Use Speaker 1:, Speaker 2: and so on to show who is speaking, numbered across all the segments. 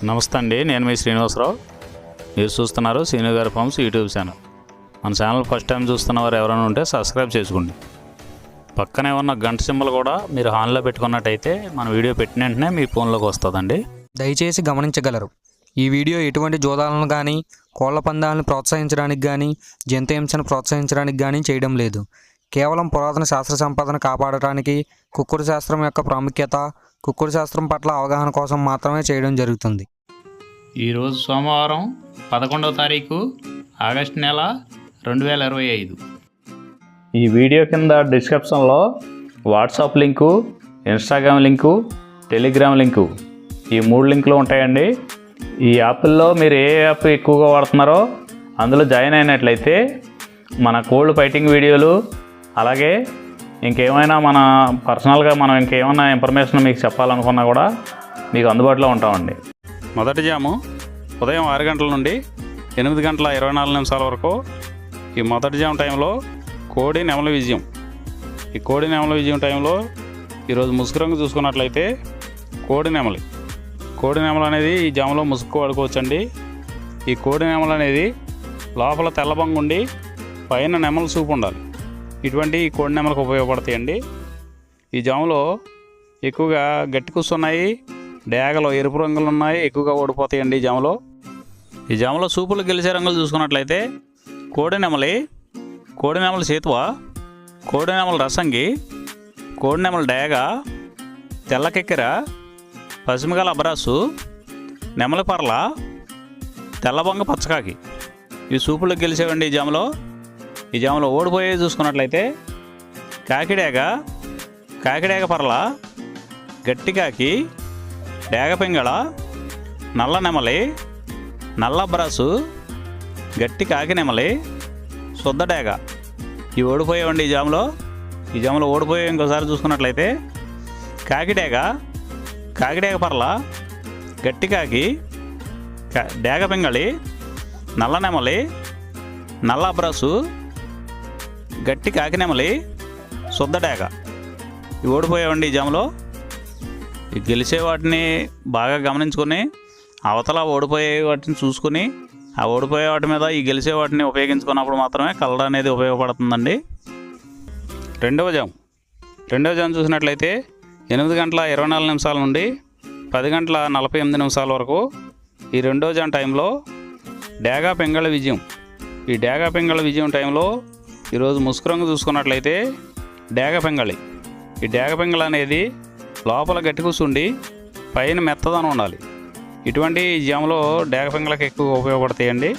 Speaker 1: నమస్తే అండి, నేను మీ శ్రీనివాసరావు. మీరు చూస్తున్నారు శ్రీను గారి ఫార్మ్స్ యూట్యూబ్ ఛానల్. మన ఛానల్ ఫస్ట్ టైం చూస్తున్నవారు ఎవరైనా ఉంటే సబ్స్క్రైబ్ చేసుకోండి. పక్కనే ఉన్న గంట సింబల్ కూడా మీరు ఆన్లో పెట్టుకున్నట్టయితే మన వీడియో పెట్టిన వెంటనే మీ ఫోన్లోకి వస్తుందండి.
Speaker 2: దయచేసి గమనించగలరు, ఈ వీడియో ఎటువంటి జోదాలను కానీ కోళ్ల పందాలను ప్రోత్సహించడానికి కానీ జంతు హింసను ప్రోత్సహించడానికి కానీ చేయడం లేదు. కేవలం పురాతన శాస్త్ర సంపదను కాపాడటానికి, కుక్కుడు శాస్త్రం యొక్క ప్రాముఖ్యత, కుక్కుడు శాస్త్రం పట్ల అవగాహన కోసం మాత్రమే చేయడం జరుగుతుంది.
Speaker 1: ఈరోజు సోమవారం 11వ తారీఖు ఆగస్టు నెల 2025. ఈ వీడియో కింద డిస్క్రిప్షన్లో WhatsApp link, Instagram link, Telegram link, ఈ 3 లింకులు ఉంటాయండి. ఈ యాప్ల్లో మీరు ఏ యాప్ ఎక్కువగా వాడుతున్నారో అందులో జాయిన్ అయినట్లయితే మన కోల్డ్ ఫైటింగ్ వీడియోలు, అలాగే ఇంకేమైనా మన పర్సనల్గా మనం ఇంకేమైనా ఇన్ఫర్మేషన్ మీకు చెప్పాలనుకున్నా కూడా మీకు అందుబాటులో ఉంటామండి. మొదటి జాము ఉదయం 6 గంటల నుండి 8 గంటల 24 నిమిషాల వరకు. ఈ మొదటి జాము టైంలో కోడి నెమలి విజయం. ఈ కోడి నెమలి విజయం టైంలో ఈరోజు ముసుగు రంగు చూసుకున్నట్లయితే కోడి నెమలి అనేది ఈ జాములో ముసుగు వాడుకోవచ్చండి. ఈ కోడి నెమలి అనేది లోపల తెల్లబంగు ఉండి పైన నెమలి చూపు ఉండాలి. ఇటువంటి ఈ కోడి నెమలకు ఉపయోగపడతాయండి. ఈ జాములో ఎక్కువగా గట్టి కూస్తున్నాయి, డేగలు ఎరుపు రంగులు ఉన్నాయి, ఎక్కువగా ఓడిపోతాయండి ఈ జాములో. ఈ జాములో సూపులు గెలిచే రంగులు చూసుకున్నట్లయితే కోడి నెమలి సేతువ, కోడి నెమలి రసంగి, కోడి నెమలి డేగ, తెల్లకెక్కెర, పసిమిగల అబ్రాసు, నెమలి పర్ల, తెల్లబొంగ పచ్చకాకి. ఈ సూపులు గెలిచేవండి ఈ జాములో ఓడిపోయేది చూసుకున్నట్లయితే కాకిడేగ పర్ల, గట్టికాకి, డేగ పింగళ, నల్ల నెమలి, నల్ల అబ్రాసు, గట్టి కాకి నెమలి, శుద్ధ డేగ. ఇవి ఓడిపోయేవండి ఈ జాములో ఓడిపోయే ఇంకోసారి చూసుకున్నట్లయితే కాకిడేగ పర్ల, గట్టి కాకి, డేగ పింగళి, నల్ల నెమలి, నల్ల అబ్రాసు, గట్టి కాకి నెమలి, శుద్ధ డేగ. ఇవి ఓడిపోయేవండి ఈ జాములో. ఈ గెలిచే వాటిని బాగా గమనించుకొని అవతల ఓడిపోయే వాటిని చూసుకుని ఆ ఓడిపోయే వాటి మీద ఈ గెలిచే వాటిని ఉపయోగించుకున్నప్పుడు మాత్రమే కలర్ అనేది ఉపయోగపడుతుందండి. రెండవ జాము చూసినట్లయితే 8 గంటల 24 నిమిషాల నుండి 10 గంటల 48 నిమిషాల వరకు. ఈ రెండవ జాము టైంలో డేగా పింగళ విజయం. ఈ డేగా పింగళ విజయం టైంలో ఈరోజు ముసుగు రంగు చూసుకున్నట్లయితే డేగ పింగళి. ఈ డేగ పింగళి అనేది లోపల గట్టి కూర్చుండి పైన మెత్తదనం ఉండాలి. ఇటువంటి ఈ జాములో డేగ పింగళకి ఎక్కువ ఉపయోగపడతాయండి.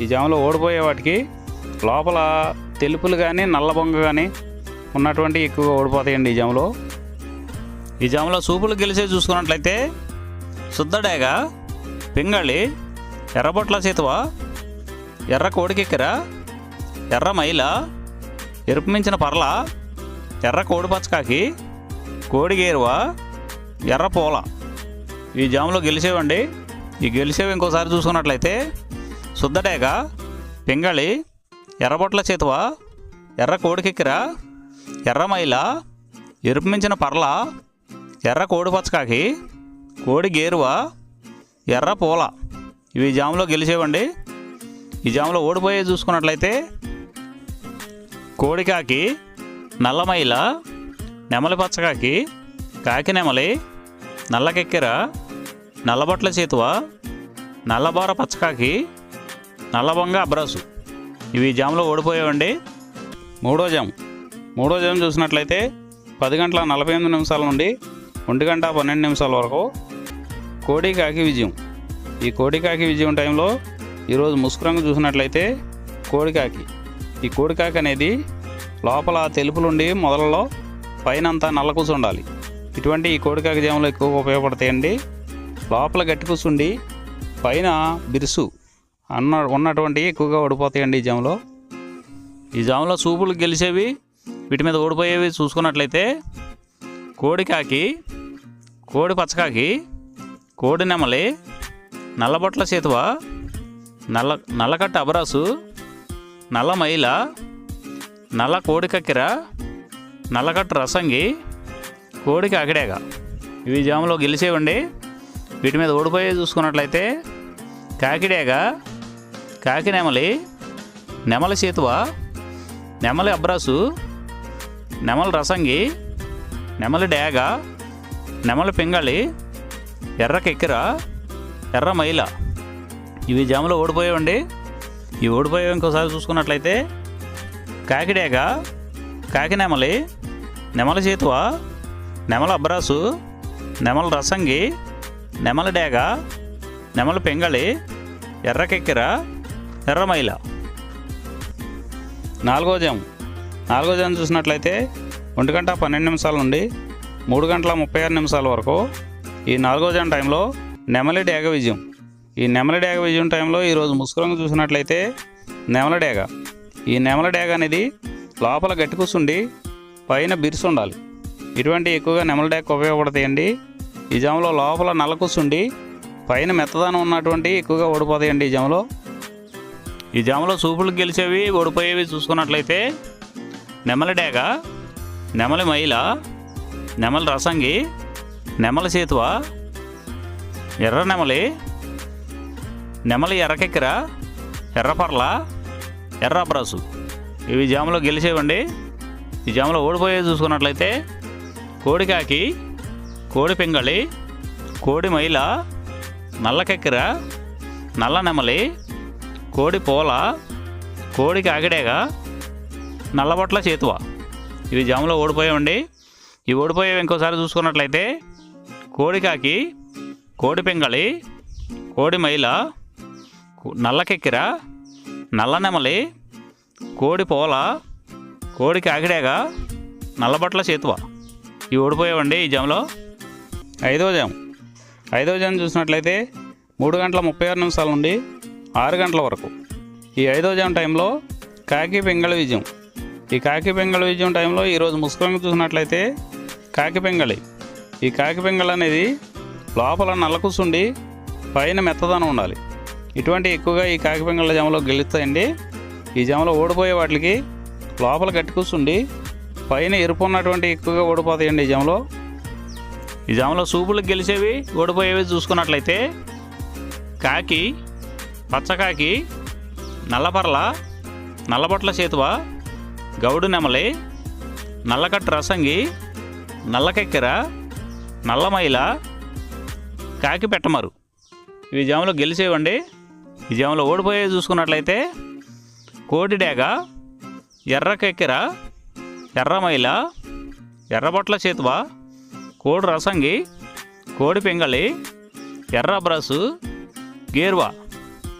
Speaker 1: ఈ జాములో ఓడిపోయే వాటికి లోపల తెలుపులు కానీ నల్ల బొంగ కానీ ఉన్నటువంటి ఎక్కువగా ఓడిపోతాయండి ఈ జాములో సూపులు గెలిచే చూసుకున్నట్లయితే శుద్ధ డేగ, పింగళి, ఎర్రబొట్ల చేతువ, ఎర్ర కోడికెక్కెర, ఎర్ర మైల, ఎరుపు మించిన పర్ల, ఎర్ర కోడి పచ్చకాకి, కోడి గేరువ, ఎర్ర పూల. ఈ జాములో గెలిచేవండి. ఈ గెలిచేవి ఇంకోసారి చూసుకున్నట్లయితే శుద్ధ డేగ, పింగళి, ఎర్రబొట్ల చేతువ, ఎర్ర కోడికెక్కెర, ఎర్ర మైల, ఎరుపు మించిన పర్ల, ఎర్ర కోడి పచ్చకాకి, కోడి గేరువ, ఎర్ర పూల. ఇవి జాములో గెలిచేవండి. ఈ జాములో ఓడిపోయే చూసుకున్నట్లయితే కోడికాకి, నల్లమైల, నెమలి పచ్చకాకి, కాకి నెమలి, నల్లకెక్కెర, నల్లబొట్ల చేతువ, నల్లబోర పచ్చకాకి, నల్లబొంగ అబ్రాసు. ఇవి జాములో ఓడిపోయేవండి. మూడో జాము చూసినట్లయితే 10 గంటల 48 నిమిషాల నుండి 1 గంట 12 నిమిషాల వరకు. కోడికాకి విజయం. ఈ కోడికాకి విజయం టైంలో ఈరోజు ముసుగు రంగు చూసినట్లయితే కోడికాకి. ఈ కోడికాకి అనేది లోపల తెలుపులుండి మొదలలో పైనంతా నల్ల కూసు ఉండాలి. ఇటువంటి ఈ కోడికాకి జాములు ఎక్కువగా ఉపయోగపడతాయండి. లోపల గట్టి కూసుండి పైన బిరుసు ఉన్నటువంటి ఎక్కువగా ఓడిపోతాయండి ఈ జాములో సూపులు గెలిచేవి, వీటి మీద ఓడిపోయేవి చూసుకున్నట్లయితే కోడికాకి, కోడి పచ్చకాకి, కోడి నెమలి, నల్లబొట్ల చేతువ, నల్లకట్ట అబరాసు, నల్ల మైల, నల్ల కోడి కక్కెర, నల్లకట్ట రసంగి, కోడి కాకిడేగ. ఇవి జాములో గెలిచేవండి. వీటి మీద ఓడిపోయే చూసుకున్నట్లయితే కాకిడేగ, కాకి నెమలి, నెమలి సీతువ, నెమలి అబ్రాసు, నెమలి రసంగి, నెమలి డేగ, నెమలి పింగళి, ఎర్ర కెక్కిర, ఎర్ర మైల. ఇవి జాములో ఓడిపోయావండి. ఈ ఓడిపోయావు ఇంకోసారి చూసుకున్నట్లయితే కాకిడేగ, కాకి నెమలి, నెమలి సీతువ, నెమలి అబ్రాసు, నెమలి రసంగి, నెమలి డేగ, నెమలి పింగళి, ఎర్ర కెక్కిర, ఎర్ర మైల. నాలుగో జాము చూసినట్లయితే 1 గంట 12 నిమిషాల నుండి 3 గంటల 36 నిమిషాల వరకు ఈ 4వ జాము టైంలో నెమలి డేగ విజయం. ఈ నెమలి డేగ విజయం టైంలో ఈరోజు ముసుగురంగు చూసినట్లయితే నెమలి డేగ. ఈ నెమలి డేగ అనేది లోపల గట్టి కూర్చుండి పైన బిరుసు ఉండాలి. ఇటువంటి ఎక్కువగా నెమలి డేగకు ఉపయోగపడతాయండి. ఈ జాములో లోపల నల్ల కూర్చుండి పైన మెత్తదనం ఉన్నటువంటి ఎక్కువగా ఓడిపోతాయండి. ఈ జాములో సూపులు గెలిచేవి ఓడిపోయేవి చూసుకున్నట్లయితే నెమలి డేగ, నెమలి మైల, నెమలి రసంగి, నెమలి సీతువ, ఎర్ర నెమలి, నెమలి ఎర్రకెక్కిర, ఎర్రపర్ల, ఎర్ర అబ్రాసు. ఇవి జాములో గెలిచేవండి. ఈ జాములో ఓడిపోయేవి చూసుకున్నట్లయితే కోడికాకి, కోడి పింగళి, కోడి మైల, నల్ల కెక్కిర, నల్ల నెమలి, కోడి పోల, కోడి కాకిడేగ, నల్లబొట్ల చేతువ. ఇవి జాములో ఓడిపోయావండి. ఈ ఓడిపోయేవి ఇంకోసారి చూసుకున్నట్లయితే కోడికాకి, కోడి పింగళి, కోడి మైల, నల్ల కెక్కిర, నల్ల నెమలి, కోడి పోల, కోడి కాకిడేగ, నల్లబొట్ల చేతువ. ఇవి ఓడిపోయావండి ఈ జాములో. ఐదవ జాము చూసినట్లయితే 3 గంటల 36 నిమిషాల నుండి 6 గంటల వరకు ఈ 5వ జాము టైంలో కాకి పింగళి విజయం. ఈ కాకి పింగళి విజయం టైంలో ఈరోజు ముసుగురంగు చూసినట్లయితే కాకి పింగళి. ఈ కాకి పింగళి అనేది లోపల నల్ల కూర్చుండి పైన మెత్తదనం ఉండాలి. ఇటువంటి ఎక్కువగా ఈ కాకి పింగళి జాములో గెలుస్తాయండి. ఈ జాములో ఓడిపోయే వాటికి లోపల గట్టి కూర్చుండి పైన ఎరుపు ఉన్నటువంటి ఎక్కువగా ఓడిపోతాయండి. ఈ జాములో సూపులకు గెలిచేవి ఓడిపోయేవి చూసుకున్నట్లయితే కాకి, పచ్చకాకి, నల్లపర్ల, నల్లబొట్ల చేతువ, గౌడు నెమలి, నల్లకట్టు రసంగి, నల్లకెక్కిర, నల్లమైల, కాకి పెట్టమరు. ఇవి జాములో గెలిచేవండి. ఈ జాములో ఓడిపోయేవి చూసుకున్నట్లయితే కోడి డేగ, ఎర్ర కెక్కిర, ఎర్రమైల, ఎర్రబొట్ల చేతువ, కోడి రసంగి, కోడి పింగళి, ఎర్ర బ్రసు, గేర్వా.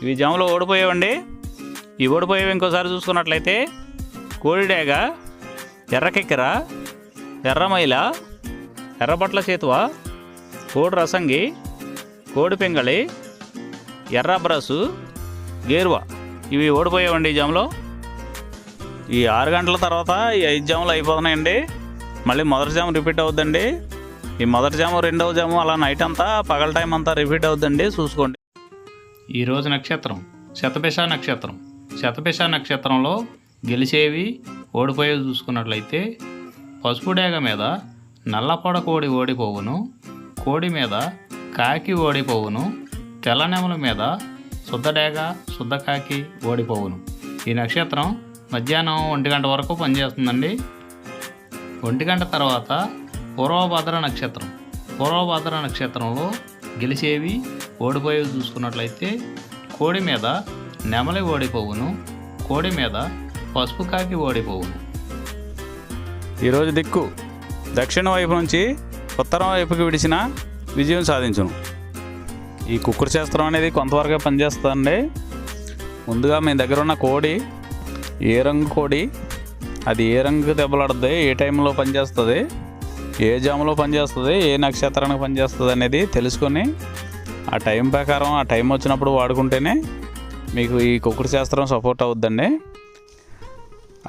Speaker 1: ఇవి జాములో ఓడిపోయేవండి. ఈ ఓడిపోయేవి ఇంకోసారి చూసుకున్నట్లయితే కోడి డేగ, ఎర్ర కెక్కిర, ఎర్రమైల, ఎర్రబొట్ల చేతువ, కోడి రసంగి, కోడి పింగళి, ఎర్ర బ్రసు, గేర్వా. ఇవి ఓడిపోయేవండి ఈ జాములో. ఈ 6 గంటల తర్వాత ఈ 5 జాములు అయిపోతున్నాయండి. మళ్ళీ మొదటి జాము రిపీట్ అవుద్దండి. ఈ మొదటి జాము, రెండవ జాము అలా నైట్ అంతా పగల టైం అంతా రిపీట్ అవుద్దండి. చూసుకోండి. ఈరోజు నక్షత్రం శతభిష నక్షత్రం. శతభిష నక్షత్రంలో గెలిచేవి ఓడిపోయేవి చూసుకున్నట్లయితే పసుపు డేగ మీద నల్లపొడ కోడి ఓడిపోవును, కోడి మీద కాకి ఓడిపోవును, తెల్లనెమల మీద శుద్ధడేగ, శుద్ధకాకి ఓడిపోవును. ఈ నక్షత్రం మధ్యాహ్నం 1 గంట వరకు పనిచేస్తుందండి. 1 గంట తర్వాత పూర్వభద్ర నక్షత్రం. పూర్వభద్ర నక్షత్రంలో గెలిచేవి ఓడిపోయేవి చూసుకున్నట్లయితే కోడి మీద నెమలి ఓడిపోవును, కోడి మీద పసుపు కాకి ఓడిపోవును. ఈరోజు దిక్కు దక్షిణ వైపు నుంచి ఉత్తరం వైపుకి విడిచిన విజయం సాధించును. ఈ కుక్కుడు శాస్త్రం అనేది కొంతవరకే పనిచేస్తుందండి. ముందుగా మీ దగ్గర ఉన్న కోడి ఏ రంగు కోడి, అది ఏ రంగు దెబ్బలాడుతుంది, ఏ టైంలో పనిచేస్తుంది, ఏ జాములో పనిచేస్తుంది, ఏ నక్షత్రానికి పనిచేస్తుంది అనేది తెలుసుకొని ఆ టైం ప్రకారం ఆ టైం వచ్చినప్పుడు వాడుకుంటేనే మీకు ఈ కుక్కుడు శాస్త్రం సపోర్ట్ అవుద్దండి.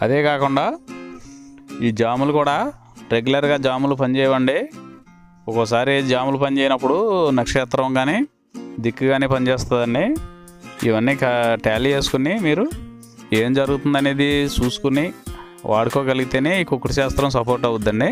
Speaker 1: అదే కాకుండా ఈ జాములు కూడా రెగ్యులర్గా జాములు పనిచేయవండి. ఒక్కోసారి జాములు పనిచేయనప్పుడు నక్షత్రం కానీ దిక్కు కానీ పనిచేస్తుందండి. ఇవన్నీ టాలీ చేసుకుని మీరు ఏం జరుగుతుందనేది చూసుకుని వాడుకోగలిగితేనే ఈ కుక్కుడు శాస్త్రం సపోర్ట్ అవుద్దండి.